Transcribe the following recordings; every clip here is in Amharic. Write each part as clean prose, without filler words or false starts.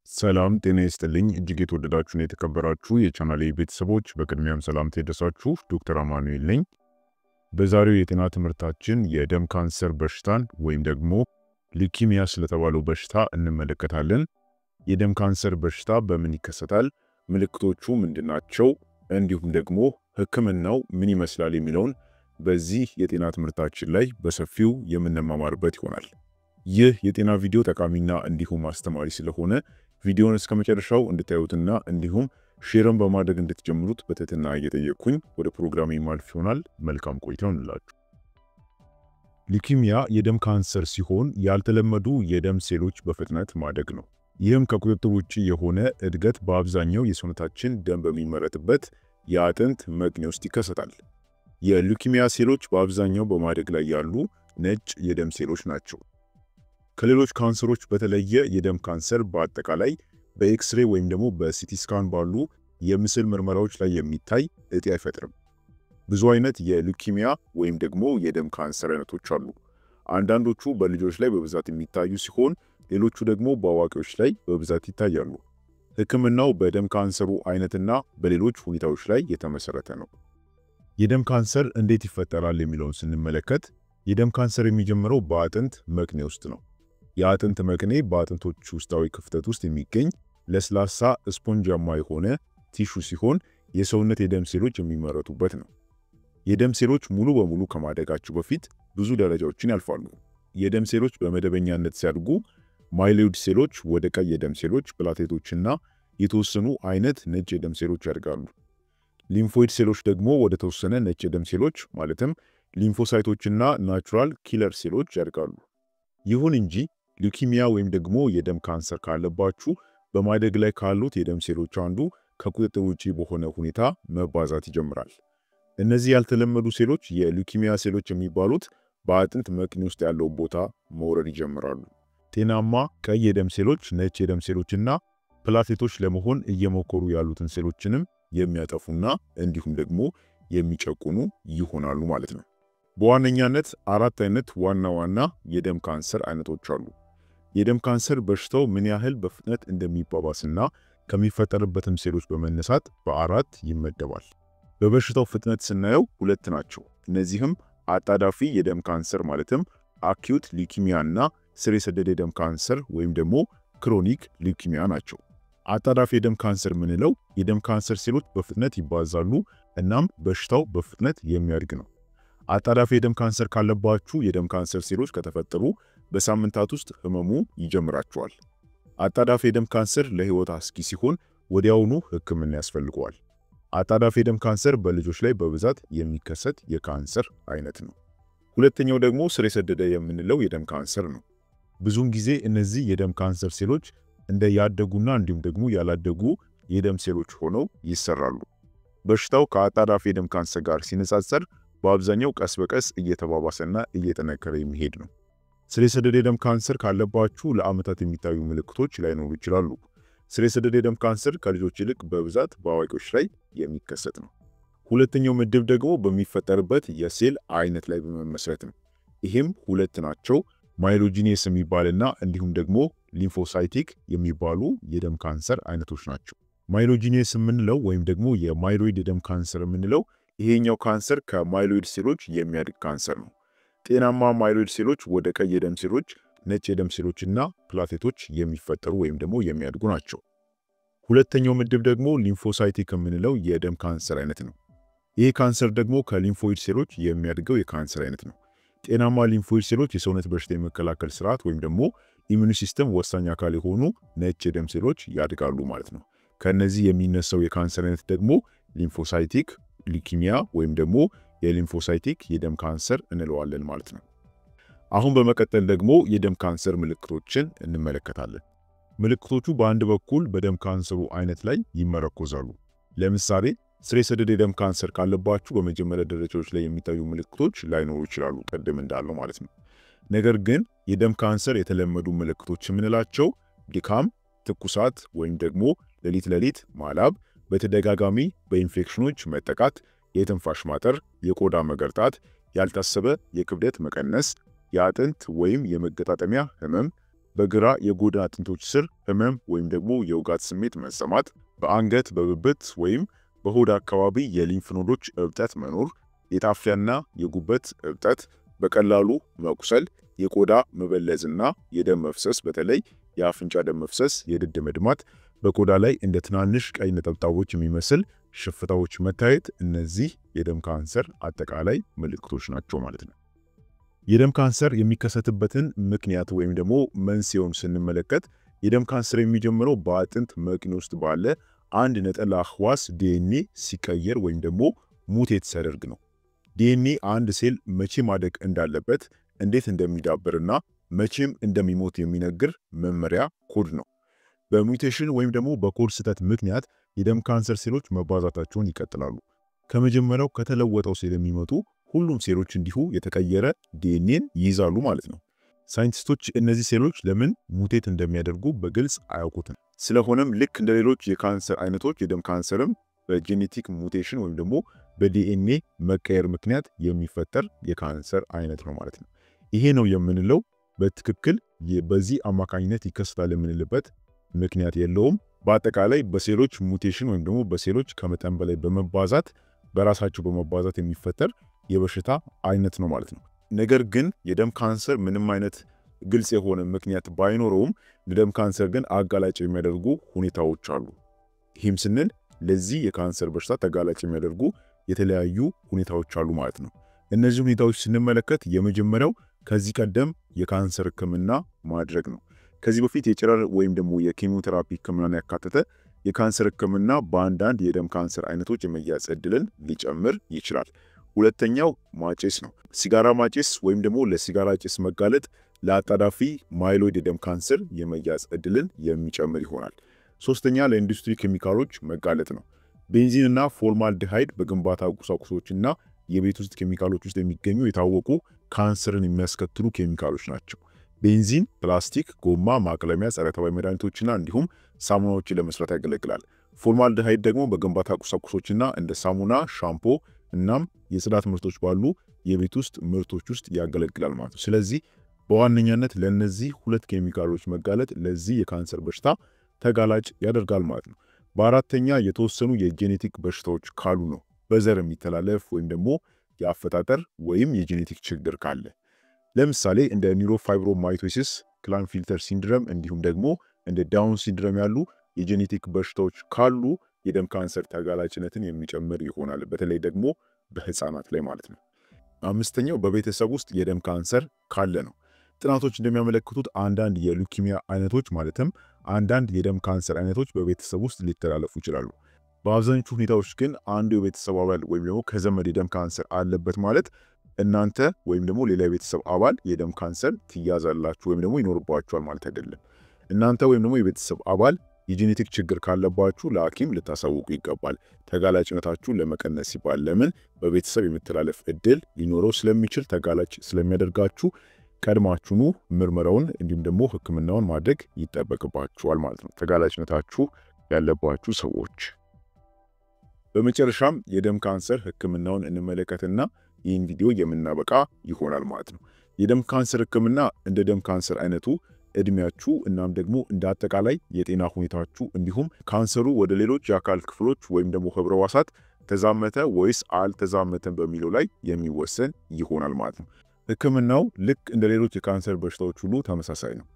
ሰላም ጤና ይስጥልኝ እጅግ የተወደዳችሁና የተከበራችሁ የቻናሌ ቤተሰቦች በቅድሚያም ሰላምታ ይድረሳችሁ። ዶክተር አማኑኤል ነኝ። በዛሬው የጤና ትምህርታችን የደም ካንሰር በሽታን ወይም ደግሞ ሊውኪሚያ ስለተባለው በሽታ እንመለከታለን። የደም ካንሰር በሽታ በምን ይከሰታል? ምልክቶቹ ምንድናቸው? እንዲሁም ደግሞ ሕክምናው ምን ይመስላል የሚለውን በዚህ የጤና ትምህርታችን ላይ በሰፊው የምንማማርበት ይሆናል። ይህ የጤና ቪዲዮ ጠቃሚና እንዲሁም አስተማሪ ስለሆነ ቪዲዮውን እስከ መጨረሻው እንድታዩትና እንዲሁም ሼርም በማድረግ እንድትጀምሩት በትህትና እየጠየቅኩኝ ወደ ፕሮግራሜ ማልፍ ይሆናል። መልካም ቆይታ ይሁንላችሁ። ሊውኪሚያ የደም ካንሰር ሲሆን ያልተለመዱ የደም ሴሎች በፍጥነት ማደግ ነው። ይህም ከቁጥጥር ውጪ የሆነ እድገት በአብዛኛው የሰውነታችን ደም በሚመረትበት የአጥንት መቅኔ ውስጥ ይከሰታል። የሊውኪሚያ ሴሎች በአብዛኛው በማደግ ላይ ያሉ ነጭ የደም ሴሎች ናቸው። ከሌሎች ካንሰሮች በተለየ የደም ካንሰር በአጠቃላይ በኤክስሬ ወይም ደግሞ በሲቲ ስካን ባሉ የምስል ምርመራዎች ላይ የሚታይ እጢ አይፈጥርም። ብዙ አይነት የሊውኪሚያ ወይም ደግሞ የደም ካንሰር አይነቶች አሉ። አንዳንዶቹ በልጆች ላይ በብዛት የሚታዩ ሲሆን ሌሎቹ ደግሞ በአዋቂዎች ላይ በብዛት ይታያሉ። ሕክምናው በደም ካንሰሩ አይነትና በሌሎች ሁኔታዎች ላይ የተመሰረተ ነው። የደም ካንሰር እንዴት ይፈጠራል የሚለውን ስንመለከት የደም ካንሰር የሚጀምረው በአጥንት መቅኔ ውስጥ ነው። የአጥንት መቅኔ በአጥንቶች ውስጣዊ ክፍተት ውስጥ የሚገኝ ለስላሳ ስፖንጃማ የሆነ ቲሹ ሲሆን የሰውነት የደም ሴሎች የሚመረቱበት ነው። የደም ሴሎች ሙሉ በሙሉ ከማደጋቸው በፊት ብዙ ደረጃዎችን ያልፋሉ። የደም ሴሎች በመደበኛነት ሲያድጉ ማይሎይድ ሴሎች ወደ ቀይ የደም ሴሎች፣ ፕላቴቶችና የተወሰኑ አይነት ነጭ የደም ሴሎች ያድጋሉ። ሊምፎይድ ሴሎች ደግሞ ወደ ተወሰነ ነጭ የደም ሴሎች ማለትም ሊምፎሳይቶችና ናቹራል ኪለር ሴሎች ያድጋሉ። ይሁን እንጂ ሊውኪሚያ ወይም ደግሞ የደም ካንሰር ካለባችሁ በማደግ ላይ ካሉት የደም ሴሎች አንዱ ከቁጥጥር ውጪ በሆነ ሁኔታ መባዛት ይጀምራል። እነዚህ ያልተለመዱ ሴሎች የሊውኪሚያ ሴሎች የሚባሉት በአጥንት መቅኔ ውስጥ ያለው ቦታ መውረድ ይጀምራሉ። ጤናማ ቀይ የደም ሴሎች ነጭ የደም ሴሎችና ፕላቴቶች ለመሆን እየሞከሩ ያሉትን ሴሎችንም የሚያጠፉና እንዲሁም ደግሞ የሚጨቁኑ ይሆናሉ ማለት ነው። በዋነኛነት አራት አይነት ዋና ዋና የደም ካንሰር አይነቶች አሉ። የደም ካንሰር በሽታው ምን ያህል በፍጥነት እንደሚባባስና ከሚፈጠርበትም ሴሎች በመነሳት በአራት ይመደባል። በበሽታው ፍጥነት ስናየው ሁለት ናቸው። እነዚህም አጣዳፊ የደም ካንሰር ማለትም አኪዩት ሊውኪሚያ እና ስር የሰደደ የደም ካንሰር ወይም ደግሞ ክሮኒክ ሊውኪሚያ ናቸው። አጣዳፊ የደም ካንሰር ምንለው የደም ካንሰር ሴሎች በፍጥነት ይባዛሉ እናም በሽታው በፍጥነት የሚያድግ ነው። አጣዳፊ የደም ካንሰር ካለባችሁ የደም ካንሰር ሴሎች ከተፈጠሩ በሳምንታት ውስጥ ህመሙ ይጀምራቸዋል። አጣዳፊ የደም ካንሰር ለህይወት አስጊ ሲሆን ወዲያውኑ ህክምና ያስፈልገዋል። አጣዳፊ የደም ካንሰር በልጆች ላይ በብዛት የሚከሰት የካንሰር አይነት ነው። ሁለተኛው ደግሞ ስር የሰደደ የምንለው የደም ካንሰር ነው። ብዙውን ጊዜ እነዚህ የደም ካንሰር ሴሎች እንደ ያደጉና እንዲሁም ደግሞ ያላደጉ የደም ሴሎች ሆነው ይሰራሉ። በሽታው ከአጣዳፊ የደም ካንሰር ጋር ሲነጻጸር በአብዛኛው ቀስ በቀስ እየተባባሰና እየጠነከረ የሚሄድ ነው። ስር የሰደደ የደም ካንሰር ካለባችሁ ለዓመታት የሚታዩ ምልክቶች ላይኖሩ ይችላሉ። ስር የሰደደ የደም ካንሰር ከልጆች ይልቅ በብዛት በአዋቂዎች ላይ የሚከሰት ነው። ሁለተኛው ምድብ ደግሞ በሚፈጠርበት የሴል አይነት ላይ በመመስረት ነው። ይህም ሁለት ናቸው። ማይሎጂኒየስ የሚባልና እንዲሁም ደግሞ ሊምፎሳይቲክ የሚባሉ የደም ካንሰር አይነቶች ናቸው። ማይሎጂኒየስ የምንለው ወይም ደግሞ የማይሎይድ የደም ካንሰር የምንለው ይሄኛው ካንሰር ከማይሎይድ ሴሎች የሚያድግ ካንሰር ነው። ጤናማ ማይሎይድ ሴሎች ወደ ቀይ የደም ሴሎች፣ ነጭ የደም ሴሎችና ፕላቴቶች የሚፈጠሩ ወይም ደግሞ የሚያድጉ ናቸው። ሁለተኛው ምድብ ደግሞ ሊምፎሳይቲክ የምንለው የደም ካንሰር አይነት ነው። ይህ ካንሰር ደግሞ ከሊምፎይድ ሴሎች የሚያድገው የካንሰር አይነት ነው። ጤናማ ሊምፎይድ ሴሎች የሰውነት በሽታ የመከላከል ስርዓት ወይም ደግሞ ኢሚዩን ሲስተም ወሳኝ አካል የሆኑ ነጭ የደም ሴሎች ያድጋሉ ማለት ነው። ከነዚህ የሚነሳው የካንሰር አይነት ደግሞ ሊምፎሳይቲክ ሊውኪሚያ ወይም ደግሞ የሊምፎሳይቲክ የደም ካንሰር እንለዋለን ማለት ነው። አሁን በመቀጠል ደግሞ የደም ካንሰር ምልክቶችን እንመለከታለን። ምልክቶቹ በአንድ በኩል በደም ካንሰሩ አይነት ላይ ይመረኮዛሉ። ለምሳሌ ስር የሰደደ የደም ካንሰር ካለባችሁ በመጀመሪያ ደረጃዎች ላይ የሚታዩ ምልክቶች ላይኖሩ ይችላሉ፣ ቀደም እንዳለው ማለት ነው። ነገር ግን የደም ካንሰር የተለመዱ ምልክቶች የምንላቸው ድካም፣ ትኩሳት ወይም ደግሞ ሌሊት ማላብ፣ በተደጋጋሚ በኢንፌክሽኖች መጠቃት፣ የትንፋሽ ማጠር፣ የቆዳ መገርጣት፣ ያልታሰበ የክብደት መቀነስ፣ የአጥንት ወይም የመገጣጠሚያ ህመም፣ በግራ የጎድን አጥንቶች ስር ህመም ወይም ደግሞ የውጋት ስሜት መሰማት፣ በአንገት በብብት ወይም በሆድ አካባቢ የሊምፍ ኖዶች እብጠት መኖር፣ የጣፊያና የጉበት እብጠት፣ በቀላሉ መቁሰል፣ የቆዳ መበለዝና የደም መፍሰስ በተለይ የአፍንጫ ደም መፍሰስ፣ የድድ መድማት፣ በቆዳ ላይ እንደ ትናንሽ ቀይ ነጠብጣቦች የሚመስል ሽፍታዎች መታየት፣ እነዚህ የደም ካንሰር አጠቃላይ ምልክቶች ናቸው ማለት ነው። የደም ካንሰር የሚከሰትበትን ምክንያት ወይም ደግሞ መንስኤውን ስንመለከት የደም ካንሰር የሚጀምረው በአጥንት መቅኒ ውስጥ ባለ አንድ ነጠላ ህዋስ ዲኤንኤ ሲቀየር ወይም ደግሞ ሙቴት ሲያደርግ ነው። ዲኤንኤ አንድ ሴል መቼ ማደግ እንዳለበት፣ እንዴት እንደሚዳብርና መቼም እንደሚሞት የሚነግር መመሪያ ኮድ ነው። በሙቴሽን ወይም ደግሞ በኮድ ስህተት ምክንያት የደም ካንሰር ሴሎች መባዛታቸውን ይቀጥላሉ። ከመጀመሪያው ከተለወጠው ሴል የሚመጡ ሁሉም ሴሎች እንዲሁ የተቀየረ ዲኤንኤን ይይዛሉ ማለት ነው። ሳይንቲስቶች እነዚህ ሴሎች ለምን ሙቴት እንደሚያደርጉ በግልጽ አያውቁትም። ስለሆነም ልክ እንደ ሌሎች የካንሰር አይነቶች የደም ካንሰርም በጄኔቲክ ሙቴሽን ወይም ደግሞ በዲኤንኤ መቀየር ምክንያት የሚፈጠር የካንሰር አይነት ነው ማለት ነው። ይሄ ነው የምንለው በትክክል በዚህ አማካኝነት ይከሰታል የምንልበት ምክንያት የለውም። በአጠቃላይ በሴሎች ሙቴሽን ወይም ደግሞ በሴሎች ከመጠን በላይ በመባዛት በራሳቸው በመባዛት የሚፈጠር የበሽታ አይነት ነው ማለት ነው። ነገር ግን የደም ካንሰር ምንም አይነት ግልጽ የሆነ ምክንያት ባይኖረውም ለደም ካንሰር ግን አጋላጭ የሚያደርጉ ሁኔታዎች አሉ። ይህም ስንል ለዚህ የካንሰር በሽታ ተጋላጭ የሚያደርጉ የተለያዩ ሁኔታዎች አሉ ማለት ነው። እነዚህ ሁኔታዎች ስንመለከት የመጀመሪያው ከዚህ ቀደም የካንሰር ህክምና ማድረግ ነው። ከዚህ በፊት የጨረር ወይም ደግሞ የኬሞቴራፒ ህክምናን ያካተተ የካንሰር ህክምና በአንዳንድ የደም ካንሰር አይነቶች የመያዝ ዕድልን ሊጨምር ይችላል። ሁለተኛው ማጨስ ነው። ሲጋራ ማጨስ ወይም ደግሞ ለሲጋራ ጭስ መጋለጥ ለአጣዳፊ ማይሎይድ የደም ካንሰር የመያዝ ዕድልን የሚጨምር ይሆናል። ሶስተኛ ለኢንዱስትሪ ኬሚካሎች መጋለጥ ነው። ቤንዚንና ፎርማልዲሃይድ በግንባታ ቁሳቁሶችና የቤት ውስጥ ኬሚካሎች ውስጥ የሚገኙ የታወቁ ካንሰርን የሚያስከትሉ ኬሚካሎች ናቸው። ቤንዚን ፕላስቲክ፣ ጎማ፣ ማቅለሚያ፣ ጸረ ተባይ መድኃኒቶችና እንዲሁም ሳሙናዎችን ለመስራት ያገለግላል። ፎርማልዲሃይድ ደግሞ በግንባታ ቁሳቁሶችና እንደ ሳሙና፣ ሻምፖ እናም የጽዳት ምርቶች ባሉ የቤት ውስጥ ምርቶች ውስጥ ያገለግላል ማለት ነው። ስለዚህ በዋነኛነት ለነዚህ ሁለት ኬሚካሎች መጋለጥ ለዚህ የካንሰር በሽታ ተጋላጭ ያደርጋል ማለት ነው። በአራተኛ የተወሰኑ የጄኔቲክ በሽታዎች ካሉ ነው። በዘር የሚተላለፍ ወይም ደግሞ የአፈጣጠር ወይም የጄኔቲክ ችግር ካለ ለምሳሌ እንደ ኒውሮፋይብሮማይቶሲስ፣ ክላይንፊልተር ሲንድረም እንዲሁም ደግሞ እንደ ዳውን ሲንድረም ያሉ የጄኔቲክ በሽታዎች ካሉ የደም ካንሰር ተጋላጭነትን የሚጨምር ይሆናል፣ በተለይ ደግሞ በህፃናት ላይ ማለት ነው። አምስተኛው በቤተሰብ ውስጥ የደም ካንሰር ካለ ነው። ጥናቶች እንደሚያመለክቱት አንዳንድ የሉኪሚያ አይነቶች ማለትም አንዳንድ የደም ካንሰር አይነቶች በቤተሰብ ውስጥ ሊተላለፉ ይችላሉ። በአብዛኞቹ ሁኔታዎች ግን አንዱ የቤተሰብ አባል ወይም ደግሞ ከዘመድ የደም ካንሰር አለበት ማለት እናንተ ወይም ደግሞ ሌላ የቤተሰብ አባል የደም ካንሰር ትያዛላችሁ ወይም ደግሞ ይኖርባችኋል ማለት አይደለም። እናንተ ወይም ደግሞ የቤተሰብ አባል የጄኔቲክ ችግር ካለባችሁ ለሐኪም ልታሳውቁ ይገባል። ተጋላጭነታችሁን ለመቀነስ ሲባል ለምን በቤተሰብ የመተላለፍ እድል ሊኖረው ስለሚችል ተጋላጭ ስለሚያደርጋችሁ ቀድማችሁኑ ምርመራውን እንዲሁም ደግሞ ህክምናውን ማድረግ ይጠበቅባችኋል ማለት ነው፣ ተጋላጭነታችሁ ያለባችሁ ሰዎች። በመጨረሻም የደም ካንሰር ህክምናውን እንመለከትና ይህን ቪዲዮ የምናበቃ ይሆናል ማለት ነው። የደም ካንሰር ህክምና እንደ ደም ካንሰር አይነቱ እድሜያችሁ እናም ደግሞ እንደ አጠቃላይ የጤና ሁኔታችሁ እንዲሁም ካንሰሩ ወደ ሌሎች የአካል ክፍሎች ወይም ደግሞ ህብረ ህዋሳት ተዛመተ ወይስ አልተዛመተም በሚለው ላይ የሚወሰን ይሆናል ማለት ነው። ህክምናው ልክ እንደ ሌሎች የካንሰር በሽታዎች ሁሉ ተመሳሳይ ነው።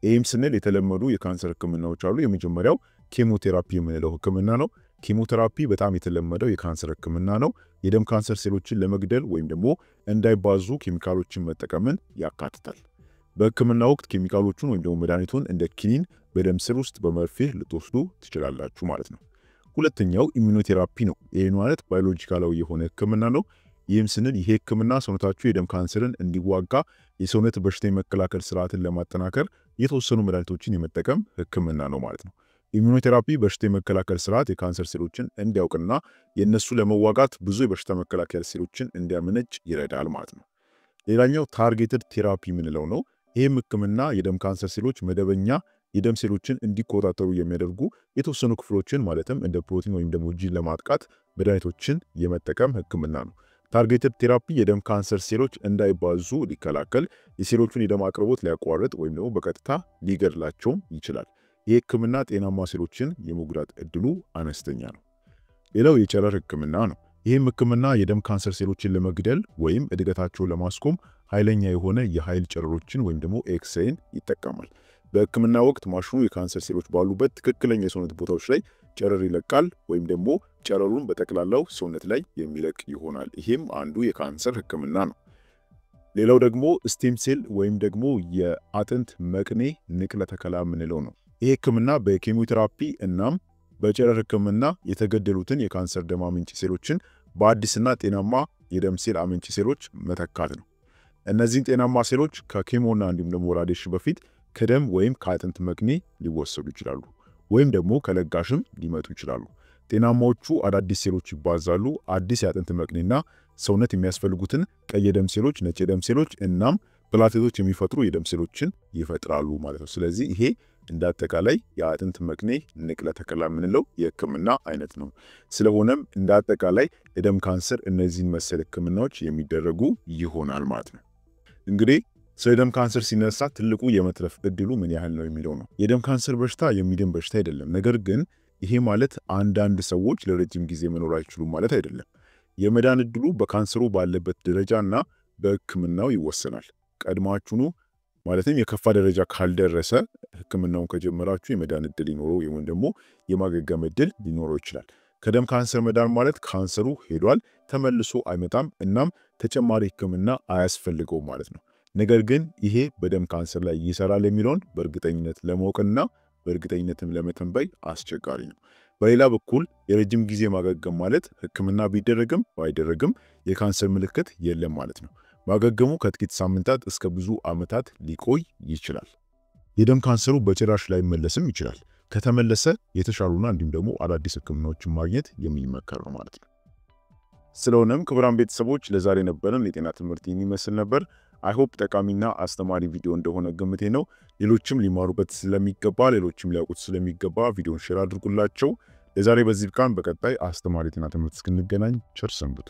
ይህም ስንል የተለመዱ የካንሰር ህክምናዎች አሉ። የመጀመሪያው ኬሞቴራፒ የምንለው ህክምና ነው። ኬሞቴራፒ በጣም የተለመደው የካንሰር ህክምና ነው። የደም ካንሰር ሴሎችን ለመግደል ወይም ደግሞ እንዳይባዙ ኬሚካሎችን መጠቀምን ያካትታል። በህክምና ወቅት ኬሚካሎቹን ወይም ደግሞ መድኃኒቱን እንደ ኪኒን በደም ስር ውስጥ በመርፌ ልትወስዱ ትችላላችሁ ማለት ነው። ሁለተኛው ኢሚኖቴራፒ ነው። ይህ ማለት ባዮሎጂካላዊ የሆነ ህክምና ነው። ይህም ስንል ይሄ ህክምና ሰውነታችሁ የደም ካንሰርን እንዲዋጋ የሰውነት በሽታ የመከላከል ስርዓትን ለማጠናከር የተወሰኑ መድኃኒቶችን የመጠቀም ህክምና ነው ማለት ነው። ኢሚኖቴራፒ በሽታ የመከላከል ስርዓት የካንሰር ሴሎችን እንዲያውቅና የእነሱ ለመዋጋት ብዙ የበሽታ መከላከል ሴሎችን እንዲያመነጭ ይረዳል ማለት ነው። ሌላኛው ታርጌትድ ቴራፒ የምንለው ነው። ይህም ህክምና የደም ካንሰር ሴሎች መደበኛ የደም ሴሎችን እንዲቆጣጠሩ የሚያደርጉ የተወሰኑ ክፍሎችን ማለትም እንደ ፕሮቲን ወይም ደግሞ ጂን ለማጥቃት መድኃኒቶችን የመጠቀም ህክምና ነው። ታርጌትድ ቴራፒ የደም ካንሰር ሴሎች እንዳይባዙ ሊከላከል፣ የሴሎቹን የደም አቅርቦት ሊያቋርጥ ወይም ደግሞ በቀጥታ ሊገድላቸውም ይችላል። ይህ ህክምና ጤናማ ሴሎችን የመጉዳት እድሉ አነስተኛ ነው። ሌላው የጨረር ህክምና ነው። ይህም ህክምና የደም ካንሰር ሴሎችን ለመግደል ወይም እድገታቸውን ለማስቆም ኃይለኛ የሆነ የኃይል ጨረሮችን ወይም ደግሞ ኤክስሬይን ይጠቀማል። በህክምና ወቅት ማሽኑ የካንሰር ሴሎች ባሉበት ትክክለኛ የሰውነት ቦታዎች ላይ ጨረር ይለቃል ወይም ደግሞ ጨረሩን በጠቅላላው ሰውነት ላይ የሚለቅ ይሆናል። ይህም አንዱ የካንሰር ህክምና ነው። ሌላው ደግሞ ስቴም ሴል ወይም ደግሞ የአጥንት መቅኔ ንቅለ ተከላ የምንለው ነው። ይህ ህክምና በኬሞቴራፒ እናም በጨረር ህክምና የተገደሉትን የካንሰር ደም አመንጪ ሴሎችን በአዲስና ጤናማ የደም ሴል አመንጪ ሴሎች መተካት ነው። እነዚህን ጤናማ ሴሎች ከኬሞና እንዲሁም ደግሞ ራዲዬሽን በፊት ከደም ወይም ከአጥንት መቅኔ ሊወሰዱ ይችላሉ ወይም ደግሞ ከለጋሽም ሊመጡ ይችላሉ። ጤናማዎቹ አዳዲስ ሴሎች ይባዛሉ። አዲስ የአጥንት መቅኔና ሰውነት የሚያስፈልጉትን ቀይ የደም ሴሎች፣ ነጭ የደም ሴሎች እናም ፕላቴቶች የሚፈጥሩ የደም ሴሎችን ይፈጥራሉ ማለት ነው። ስለዚህ ይሄ እንዳጠቃላይ የአጥንት መቅኔ ንቅለ ተከላ የምንለው የህክምና አይነት ነው። ስለሆነም እንዳጠቃላይ የደም ካንሰር እነዚህን መሰል ህክምናዎች የሚደረጉ ይሆናል ማለት ነው። እንግዲህ ስለ ደም ካንሰር ሲነሳ ትልቁ የመትረፍ እድሉ ምን ያህል ነው የሚለው ነው። የደም ካንሰር በሽታ የሚድን በሽታ አይደለም። ነገር ግን ይሄ ማለት አንዳንድ ሰዎች ለረጅም ጊዜ መኖር አይችሉም ማለት አይደለም። የመዳን እድሉ በካንሰሩ ባለበት ደረጃና በህክምናው ይወሰናል። ቀድማችሁኑ ማለትም የከፋ ደረጃ ካልደረሰ ህክምናውን ከጀመራችሁ የመዳን እድል ሊኖረው ወይም ደግሞ የማገገም እድል ሊኖረው ይችላል። ከደም ካንሰር መዳን ማለት ካንሰሩ ሄዷል፣ ተመልሶ አይመጣም፣ እናም ተጨማሪ ህክምና አያስፈልገውም ማለት ነው። ነገር ግን ይሄ በደም ካንሰር ላይ ይሰራል የሚለውን በእርግጠኝነት ለማወቅና በእርግጠኝነትም ለመተንበይ አስቸጋሪ ነው። በሌላ በኩል የረጅም ጊዜ ማገገም ማለት ህክምና ቢደረግም ባይደረግም የካንሰር ምልክት የለም ማለት ነው። ማገገሙ ከጥቂት ሳምንታት እስከ ብዙ ዓመታት ሊቆይ ይችላል። የደም ካንሰሩ በጭራሽ ላይ መለስም ይችላል። ከተመለሰ የተሻሉና እንዲሁም ደግሞ አዳዲስ ህክምናዎችን ማግኘት የሚመከር ነው ማለት ነው። ስለሆነም ክቡራን ቤተሰቦች ለዛሬ ነበረን የጤና ትምህርት የሚመስል ነበር። አይሆፕ ጠቃሚና አስተማሪ ቪዲዮ እንደሆነ ግምቴ ነው። ሌሎችም ሊማሩበት ስለሚገባ ሌሎችም ሊያውቁት ስለሚገባ ቪዲዮን ሼር አድርጉላቸው። ለዛሬ በዚህ ብቃን። በቀጣይ አስተማሪ የጤና ትምህርት እስክንገናኝ ቸር ሰንብቱ።